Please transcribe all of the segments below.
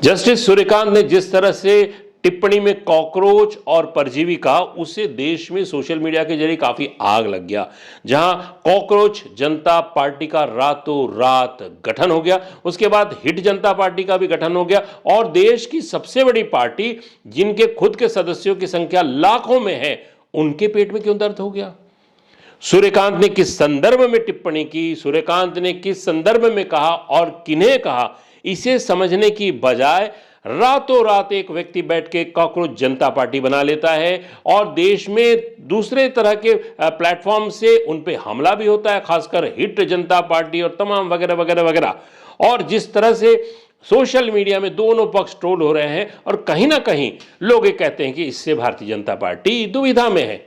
Justice Suryakant ने जिस तरह से टिप्पणी में कॉकरोच और परजीवी कहा, उससे देश में सोशल मीडिया के जरिए काफी आग लग गया। जहां कॉकरोच जनता पार्टी का रातों रात गठन हो गया, उसके बाद हिट जनता पार्टी का भी गठन हो गया और देश की सबसे बड़ी पार्टी जिनके खुद के सदस्यों की संख्या लाखों में है, उनके पेट में क्यों दर्द हो गया। सूर्यकांत ने किस संदर्भ में टिप्पणी की, सूर्यकांत ने किस संदर्भ में कहा और किन्हें कहा, इसे समझने की बजाय रातों रात एक व्यक्ति बैठ के कॉकरोच जनता पार्टी बना लेता है और देश में दूसरे तरह के प्लेटफॉर्म से उन पे हमला भी होता है, खासकर हिट जनता पार्टी और तमाम वगैरह वगैरह वगैरह। और जिस तरह से सोशल मीडिया में दोनों पक्ष ट्रोल हो रहे हैं और कहीं ना कहीं लोग ये कहते हैं कि इससे भारतीय जनता पार्टी दुविधा में है।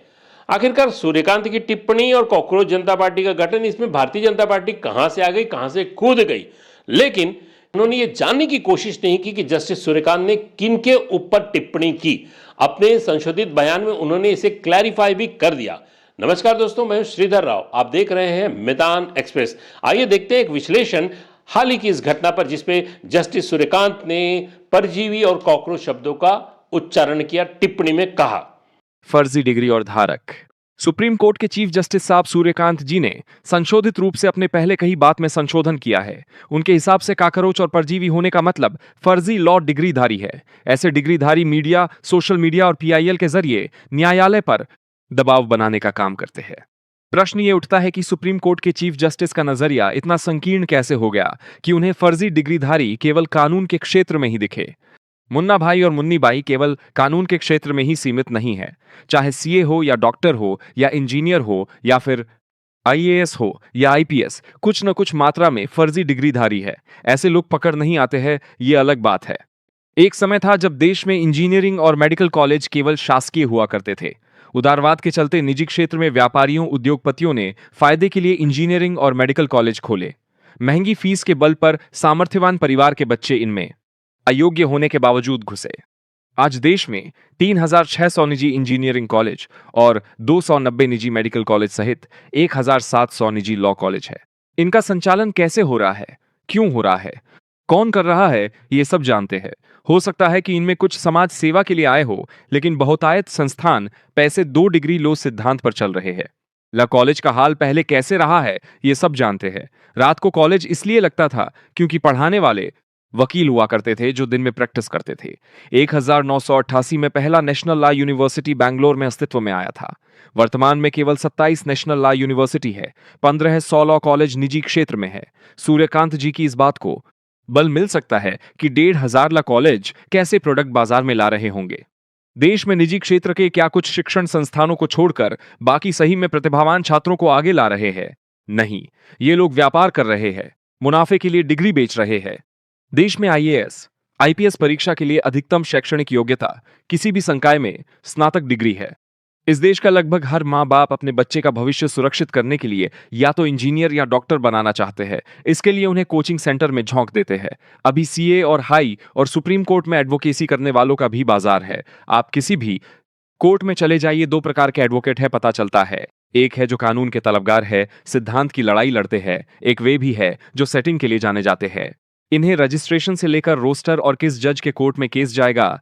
आखिरकार सूर्यकांत की टिप्पणी और कॉकरोच जनता पार्टी का गठन, इसमें भारतीय जनता पार्टी कहां से आ गई, कहां से कूद गई। लेकिन उन्होंने ये जानने की कोशिश नहीं की कि जस्टिस सूर्यकांत ने किनके ऊपर टिप्पणी की। अपने संशोधित बयान में उन्होंने इसे क्लैरिफाई भी कर दिया। नमस्कार दोस्तों, मैं श्रीधर राव, आप देख रहे हैं मैदान एक्सप्रेस। आइए देखते हैं एक विश्लेषण हाल ही की इस घटना पर, जिसपे जस्टिस सूर्यकांत ने परजीवी और कॉकरोच शब्दों का उच्चारण किया। टिप्पणी में कहा, फर्जी डिग्री और धारक। सुप्रीम कोर्ट के चीफ जस्टिस साहब सूर्यकांत जी ने संशोधित रूप से अपने पहले कही बात में संशोधन किया है। उनके हिसाब से काकरोच और परजीवी होने का मतलब फर्जी लॉ डिग्रीधारी है। ऐसे डिग्रीधारी मीडिया, सोशल मीडिया और पीआईएल के जरिए न्यायालय पर दबाव बनाने का काम करते हैं। प्रश्न ये उठता है कि सुप्रीम कोर्ट के चीफ जस्टिस का नजरिया इतना संकीर्ण कैसे हो गया कि उन्हें फर्जी डिग्रीधारी केवल कानून के क्षेत्र में ही दिखे। मुन्ना भाई और मुन्नी बाई केवल कानून के क्षेत्र में ही सीमित नहीं है। चाहे सीए हो या डॉक्टर हो या इंजीनियर हो या फिर आईएएस हो या आईपीएस, कुछ न कुछ मात्रा में फर्जी डिग्रीधारी है। ऐसे लोग पकड़ नहीं आते हैं, ये अलग बात है। एक समय था जब देश में इंजीनियरिंग और मेडिकल कॉलेज केवल शासकीय हुआ करते थे। उदारवाद के चलते निजी क्षेत्र में व्यापारियों, उद्योगपतियों ने फायदे के लिए इंजीनियरिंग और मेडिकल कॉलेज खोले। महंगी फीस के बल पर सामर्थ्यवान परिवार के बच्चे इनमें अयोग्य होने के बावजूद घुसे। आज देश में 3600 निजी इंजीनियरिंग कॉलेज और 290 निजी मेडिकल कॉलेज सहित 1700 निजी लॉ कॉलेज है। इनका संचालन कैसे हो रहा है, क्यों हो रहा है, कौन कर रहा है, ये सब जानते हैं। हो सकता है कि इनमें कुछ समाज सेवा के लिए आए हो, लेकिन बहुतायत संस्थान पैसे 2 डिग्री लो सिद्धांत पर चल रहे हैं। लॉ कॉलेज का हाल पहले कैसे रहा है, ये सब जानते हैं। रात को कॉलेज इसलिए लगता था क्योंकि पढ़ाने वाले वकील हुआ करते थे जो दिन में प्रैक्टिस करते थे। 1988 में पहला नेशनल लॉ यूनिवर्सिटी बैंगलोर में अस्तित्व में आया था। वर्तमान में केवल 27 नेशनल लॉ यूनिवर्सिटी है। 1500 लॉ कॉलेज निजी क्षेत्र में है। सूर्यकांत जी की इस बात को बल मिल सकता है कि 1500 लॉ कॉलेज कैसे प्रोडक्ट बाजार में ला रहे होंगे। देश में निजी क्षेत्र के क्या कुछ शिक्षण संस्थानों को छोड़कर बाकी सही में प्रतिभावान छात्रों को आगे ला रहे हैं? नहीं, ये लोग व्यापार कर रहे हैं, मुनाफे के लिए डिग्री बेच रहे हैं। देश में आईएएस, आईपीएस परीक्षा के लिए अधिकतम शैक्षणिक योग्यता किसी भी संकाय में स्नातक डिग्री है। इस देश का लगभग हर माँ बाप अपने बच्चे का भविष्य सुरक्षित करने के लिए या तो इंजीनियर या डॉक्टर बनाना चाहते हैं। इसके लिए उन्हें कोचिंग सेंटर में झोंक देते हैं। अभी सीए और हाई और सुप्रीम कोर्ट में एडवोकेसी करने वालों का भी बाजार है। आप किसी भी कोर्ट में चले जाइए, 2 प्रकार के एडवोकेट है पता चलता है। एक है जो कानून के तलबगार है, सिद्धांत की लड़ाई लड़ते हैं। एक वे भी है जो सेटिंग के लिए जाने जाते हैं। इन्हें रजिस्ट्रेशन से लेकर रोस्टर और किस जज के कोर्ट में केस जाएगा,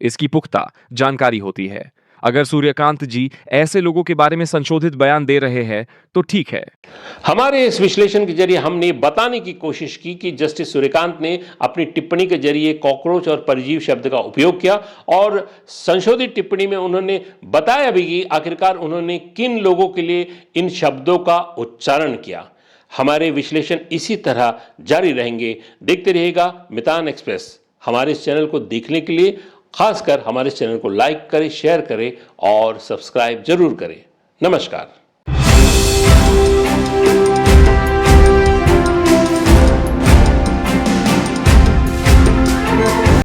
इसकी पुख्ता जानकारी होती है। अगर सूर्यकांत जी ऐसे लोगों के बारे में संशोधित बयान दे रहे हैं तो ठीक है। हमारे इस विश्लेषण के जरिए हमने बताने की कोशिश की कि जस्टिस सूर्यकांत ने अपनी टिप्पणी के जरिए कॉकरोच और परजीव शब्द का उपयोग किया और संशोधित टिप्पणी में उन्होंने बताया भी कि आखिरकार उन्होंने किन लोगों के लिए इन शब्दों का उच्चारण किया। हमारे विश्लेषण इसी तरह जारी रहेंगे। देखते रहिएगा मैदान एक्सप्रेस। हमारे इस चैनल को देखने के लिए खासकर हमारे इस चैनल को लाइक करें, शेयर करें और सब्सक्राइब जरूर करें। नमस्कार।